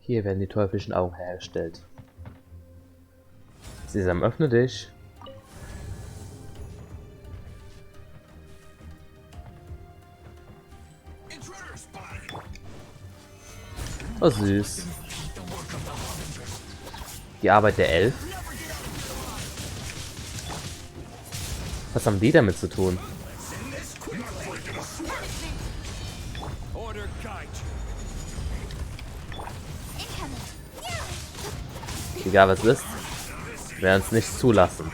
Hier werden die teuflischen Augen hergestellt. Sesam, öffne dich. Oh, süß. Die Arbeit der Elf. Was haben die damit zu tun? Egal was ist, wir werden es nicht zulassen.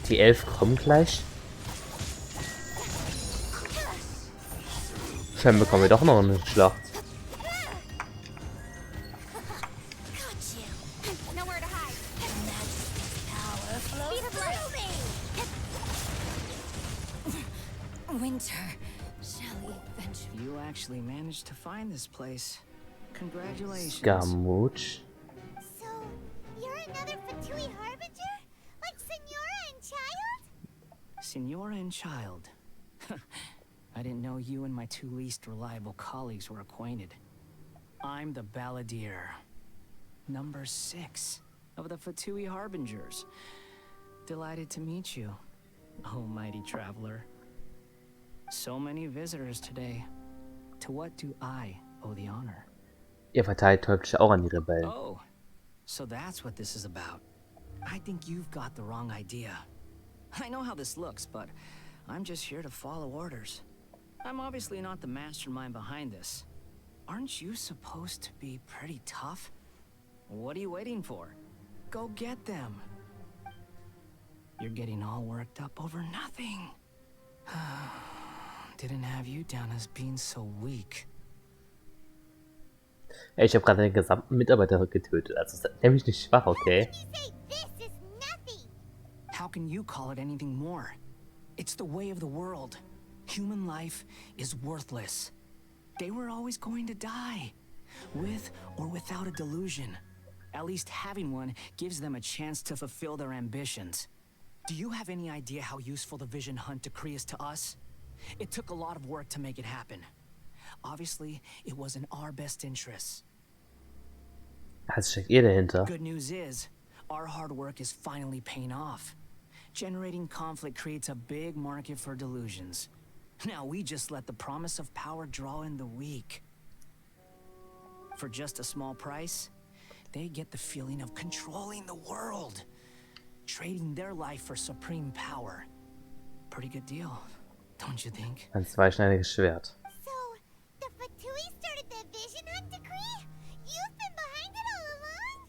Die Elf kommen gleich. Scheinbar bekommen wir doch noch eine Schlacht. Winter, shall eventually. You actually managed to find this place. Congratulations. Gamut. So, you're another Fatui Harbinger? Like Senora and Child? Senora and Child. I didn't know you and my two least reliable colleagues were acquainted. I'm the Balladeer. Number 6 of the Fatui Harbingers. Delighted to meet you, oh mighty traveler. So many visitors today. To what do I owe the honor? Ihr verteilt Teuflische Augen an die Rebellen. Oh, so that's what this is about. I think you've got the wrong idea. I know how this looks, but I'm just here to follow orders. I'm obviously not the mastermind behind this. Aren't you supposed to be pretty tough? What are you waiting for? Go get them. You're getting all worked up over nothing. Didn't have you down as being so weak. Ey, ich habe gerade den gesamten Mitarbeiter getötet. Also ist das nämlich nicht schwach, okay? How can you call it anything more? It's the way of the world. Human life is worthless. They were always going to die, with or without a delusion. At least having one gives them a chance to fulfill their ambitions. Do you have any idea how useful the Vision Hunt decree is to us? It took a lot of work to make it happen. Obviously, it was in our best interests. Was steckt ihr dahinter? Good news is, our hard work is finally paying off. Generating conflict creates a big market for delusions. Now we just let the promise of power draw in the weak. For just a small price, they get the feeling of controlling the world. Trading their life for supreme power. Pretty good deal, don't you think? Ein zweischneidiges Schwert. So, the Fatui started the Vision Hunt decree? You've been behind it all along?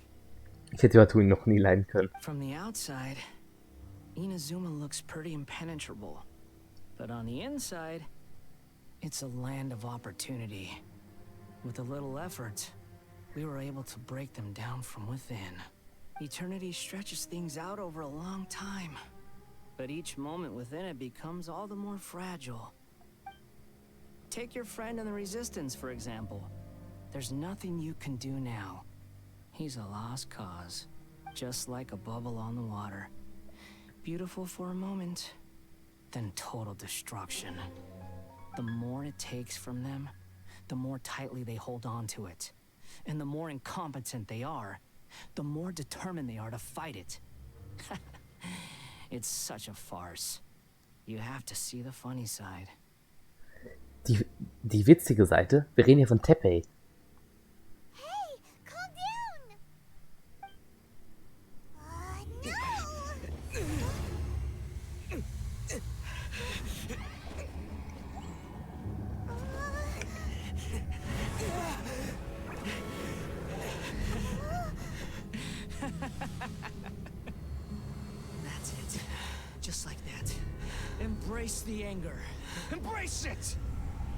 Ich hätte Fatui noch nie leiden können. From the outside, Inazuma looks pretty impenetrable. But on the inside, it's a land of opportunity. With a little effort, we were able to break them down from within. Eternity stretches things out over a long time, but each moment within it becomes all the more fragile. Take your friend in the Resistance, for example. There's nothing you can do now. He's a lost cause, just like a bubble on the water. Beautiful for a moment, then total destruction. The more it takes from them, the more tightly they hold on to it. And the more incompetent they are, the more determined they are to fight it. It's such a farce. You have to see the funny side. Die witzige Seite? Wir reden hier von Teppei. Hey, calm down! No! That's it. Just like that. Embrace the anger. Embrace it!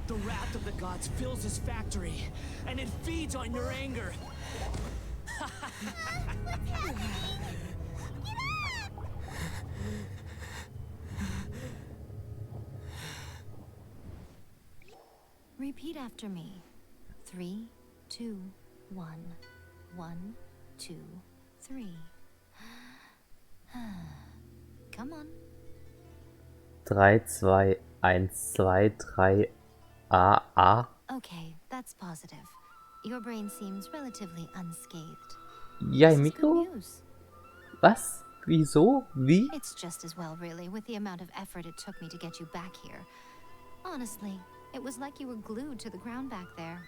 The wrath of the gods fills his factory, and it feeds on your anger. What's happening? Get up! Repeat after me. 3, 2, 1. 1, 2, 3. Come on. 3, 2, 1, 2, 3. A. Okay, that's positive. Your brain seems relatively unscathed. Ja, This is good Miko? news. Was? Wieso? Wie? It's just as well, really, with the amount of effort it took me to get you back here. Honestly, it was like you were glued to the ground back there.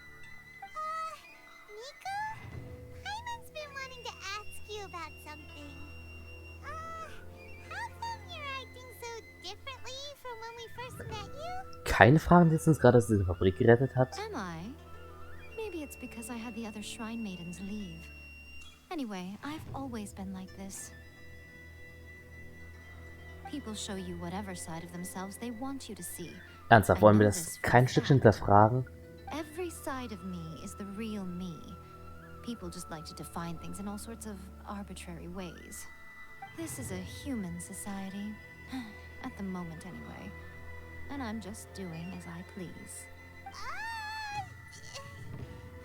Nico? Paimon's been wanting to ask you about something. How come you're acting so differently from when we first met you? Keine Fragen, die uns gerade aus dieser Fabrik gerettet hat? Am I? Maybe it's because I had the other shrine maidens leave. Anyway, I've always been like this. People show you whatever side of themselves they want you to see. Ernsthaft, wollen wir das kein Stückchen hinterfragen? Every side of me is the real me. People just like to define things in all sorts of arbitrary ways. This is a human society. At the moment, anyway. And I'm just doing as I please.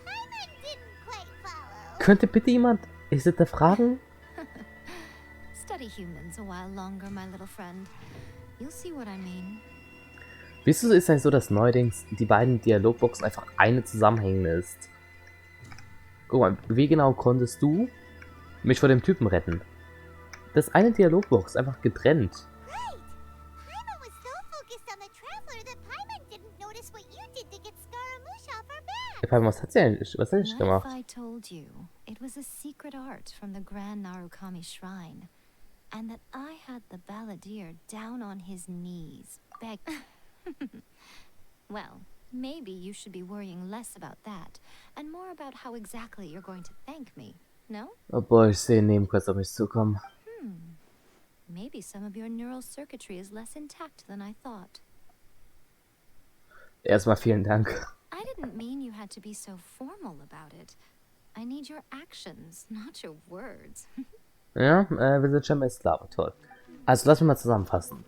Paimon didn't quite follow. Könnte bitte jemand es hinterfragen? Study humans a while longer, my little friend. You'll see what I mean. Wieso ist es eigentlich so, dass neuerdings die beiden Dialogboxen einfach eine zusammenhängende ist? Guck mal, wie genau konntest du mich vor dem Typen retten? Das eine Dialogbox ist einfach getrennt. Right. Paimon was so focused on the traveler that Paimon didn't notice what you did to get Scaramouche off her back. Was hat sie eigentlich, was hat sie What gemacht? if I told you it was a secret art from the Grand Narukami Shrine, and that I had the balladeer down on his knees, beg. Well, maybe you should be worrying less about that, and more about how exactly you're going to thank me, no? Oh boy, ich sehe Nebenquests auf mich zukommen. Maybe some of your neural circuitry is less intact than I thought. Erstmal vielen Dank. I didn't mean you had to be so formal about it. I need your actions, not your words. Ja, wir sind schon bei Sklave, toll. Also lass mich mal zusammenfassen.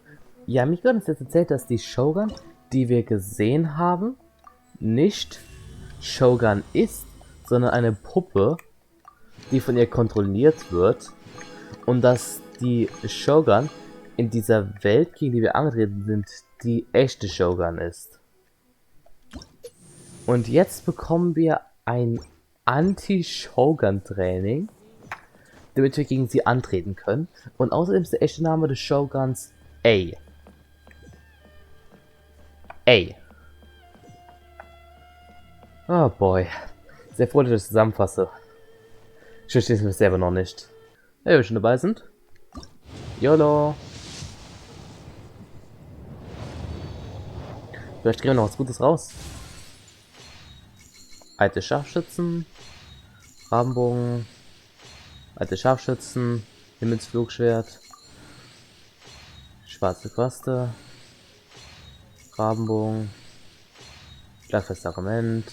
Ja, Miko hat uns jetzt erzählt, dass die Shogun, die wir gesehen haben, nicht Shogun ist, sondern eine Puppe, die von ihr kontrolliert wird. Und dass die Shogun in dieser Welt, gegen die wir angetreten sind, die echte Shogun ist. Und jetzt bekommen wir ein Anti-Shogun-Training, damit wir gegen sie antreten können. Und außerdem ist der echte Name des Shoguns A. A. Oh boy. Sehr froh, dass ich das zusammenfasse. Ich verstehe es mir selber noch nicht. Ja, wenn wir schon dabei sind. YOLO. Vielleicht kriegen wir noch was Gutes raus. Alte Scharfschützen. Rabenbogen. Alte Scharfschützen. Himmelsflugschwert. Schwarze Quaste. Rabenbogen. Schlagfestes Argument.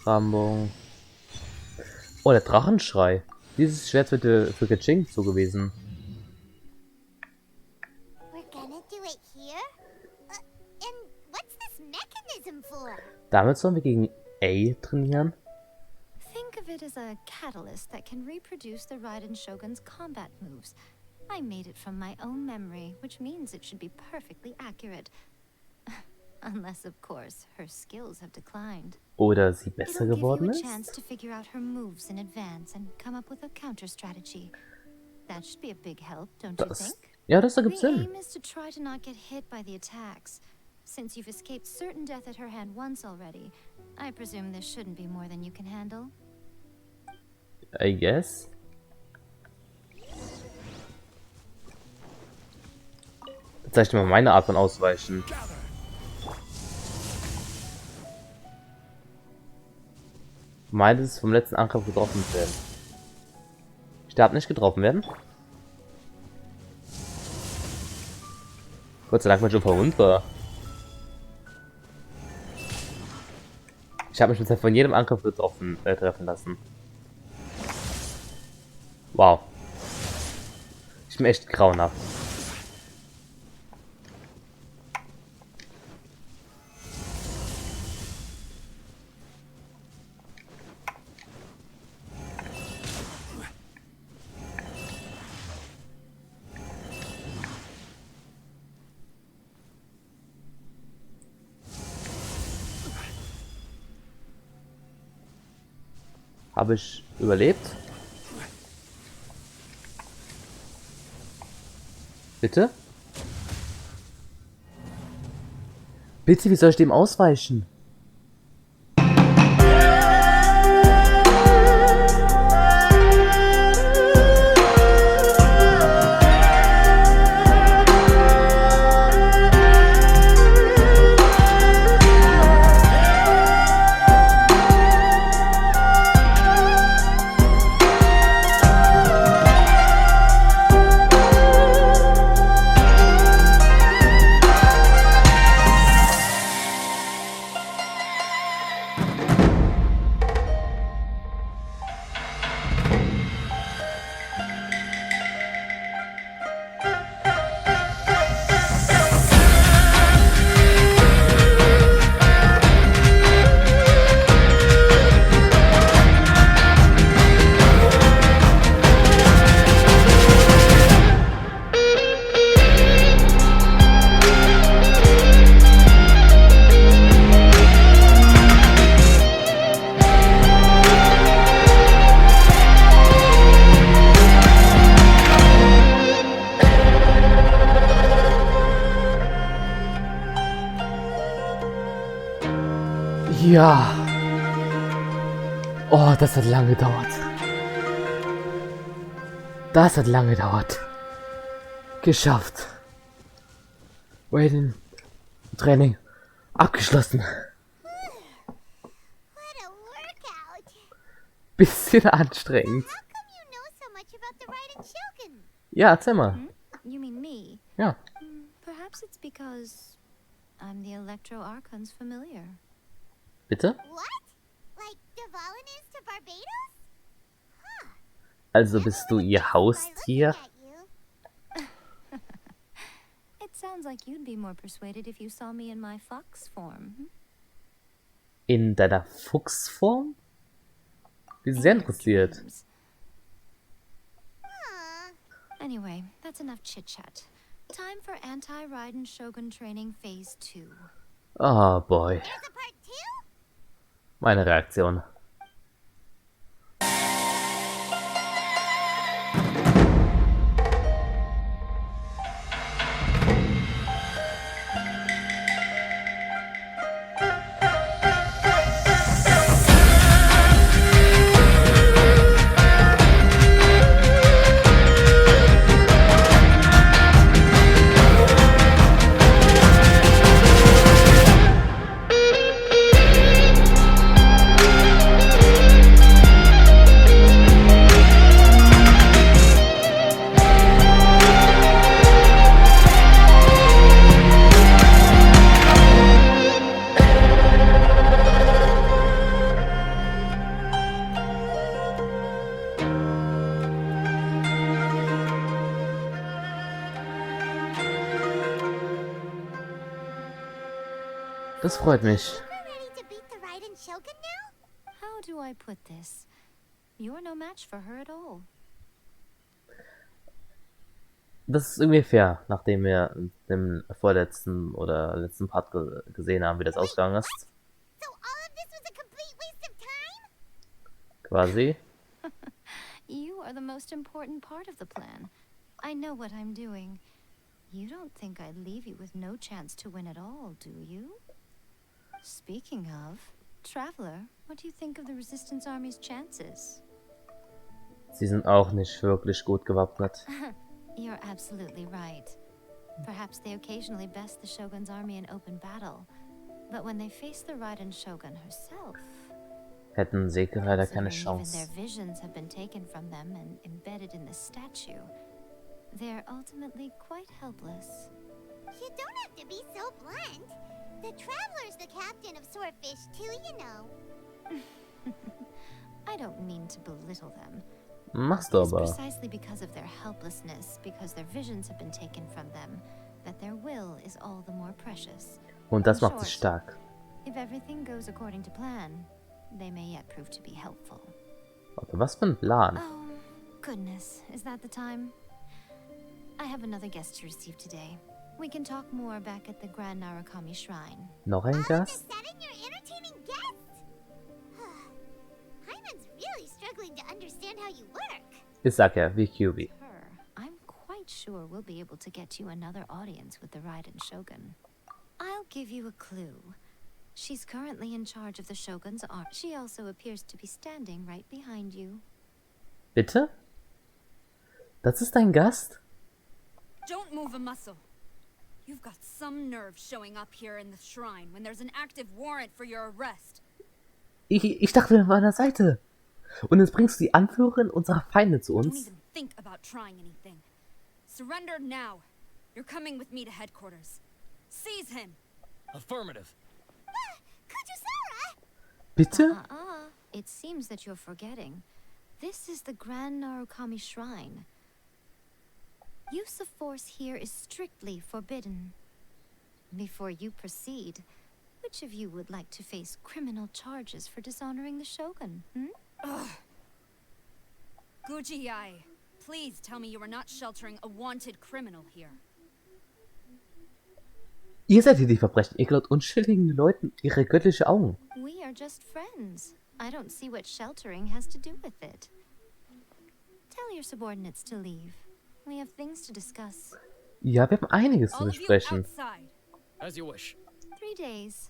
Rabenbogen. Oh, der Drachenschrei. Dieses Schwert wird für Genshin zugewiesen. We're gonna do it here? And what's this mechanism for? Damit sollen wir gegen A trainieren. Think of it as a catalyst that can reproduce the Raiden Shogun's combat moves. I made it from my own memory, which means it should be perfectly accurate. Unless, of course, her skills have declined. Oder sie besser It'll geworden give you a chance ist. to figure out her moves in advance and come up with a counter strategy. That should be a big help, don't you think? Ja, das ergibt The Sinn. aim is to try to not get hit by the attacks. Since you've escaped certain death at her hand once already, I presume this shouldn't be more than you can handle. I guess. Jetzt zeig ich dir mal meine Art von Ausweichen. Meint es vom letzten Angriff getroffen werden. Ich darf nicht getroffen werden. Gott sei Dank bin ich schon verwundbar. Ich habe mich bisher von jedem Angriff treffen lassen. Wow. Ich bin echt grauenhaft. Habe ich überlebt? Bitte? Bitte, wie soll ich dem ausweichen? Ja. Oh, das hat lange gedauert. Das hat lange gedauert. Geschafft. Waiting. Training. Abgeschlossen. What a workout! Bisschen anstrengend. How come you know so much about the Raiden Shogun? Ja, erzähl mal. You mean me? Ja. Perhaps it's because I'm the Electro Archon's familiar. Bitte? What? Like Dvalin is to Barbados? Huh. Also bist du ihr Haustier? By looking at you. It sounds like you'd be more persuaded if you saw me in my fox form. In deiner Fuchsform? Bin sehr interessiert. Dreams. Aw. Anyway, that's enough chit-chat. Time for anti-Raiden Shogun training phase 2. Oh boy. There's a part 2? Meine Reaktion. Das freut mich. We're ready to beat the Raiden Shogun now? How do I put this? You're no match for her at all. Das ist irgendwie fair, nachdem wir im vorletzten oder letzten Part gesehen haben, wie das ausgegangen ist. So all of this was a complete waste of time? Quasi. You are the most important part of the plan. I know what I'm doing. You don't think I'd leave you with no chance to win at all, do you? Speaking of, Traveler, what do you think of the Resistance Army's chances? Sie sind auch nicht wirklich gut gewappnet. You're absolutely right. Perhaps they occasionally best the Shogun's army in open battle, but when they face the Raiden Shogun herself, Hätten Seegereiter keine considering even Chance. their visions have been taken from them and embedded in the statue, they're ultimately quite helpless. You don't have to be so blunt. The Traveler's the captain of Swordfish too, you know. I don't mean to belittle them. Machst du It's aber. precisely because of their helplessness, because their visions have been taken from them, that their will is all the more precious. Und das In macht sie short, stark. If everything goes according to plan, they may yet prove to be helpful. Warte, was für ein Plan? Oh, goodness, is that the time? I have another guest to receive today. We can talk more back at the Grand Narukami Shrine. Noch ein All of Gast? this setting you're entertaining guests? Hyman's really Ich sag ja, wie QB. Her, I'm quite sure we'll be able to get you another audience with the Raiden Shogun. I'll give you a clue. She's currently in charge of the Shogun's army. She also appears to be standing right behind you. Bitte? Das ist dein Gast? Don't move a muscle. You've got some nerve showing up here in the shrine when there's an active warrant for your arrest. Ich dachte, wir waren an der Seite. Und jetzt bringst du die Anführerin unserer Feinde zu Don't uns? even think about trying anything. Surrender now. You're coming with me to headquarters. Seize him. Affirmative. Kujusara! Bitte? It seems that you're forgetting. This is the Grand Narukami Shrine. Use of force here is strictly forbidden. Before you proceed, which of you would like to face criminal charges for dishonoring the Shogun? Guji-ai, please tell me you are not sheltering a wanted criminal here. Ihr seid hier die Verbrechen. Ihr klaut unschuldigen Leuten ihre göttliche Augen. We are just friends. I don't see what sheltering has to do with it. Tell your subordinates to leave. We have things to discuss. Ja, wir haben einiges zu All of you besprechen. outside. As you wish. 3 days.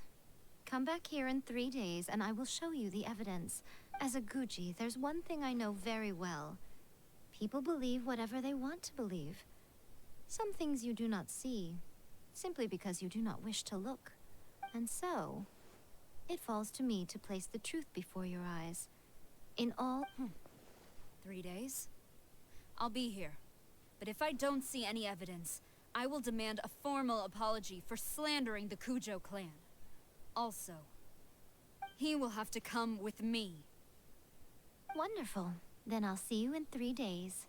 Come back here in 3 days and I will show you the evidence. As a Guji, there's one thing I know very well. People believe whatever they want to believe. Some things you do not see, simply because you do not wish to look. And so, it falls to me to place the truth before your eyes. In all... 3 days? I'll be here. But if I don't see any evidence, I will demand a formal apology for slandering the Kujo clan. Also, he will have to come with me. Wonderful. Then I'll see you in 3 days.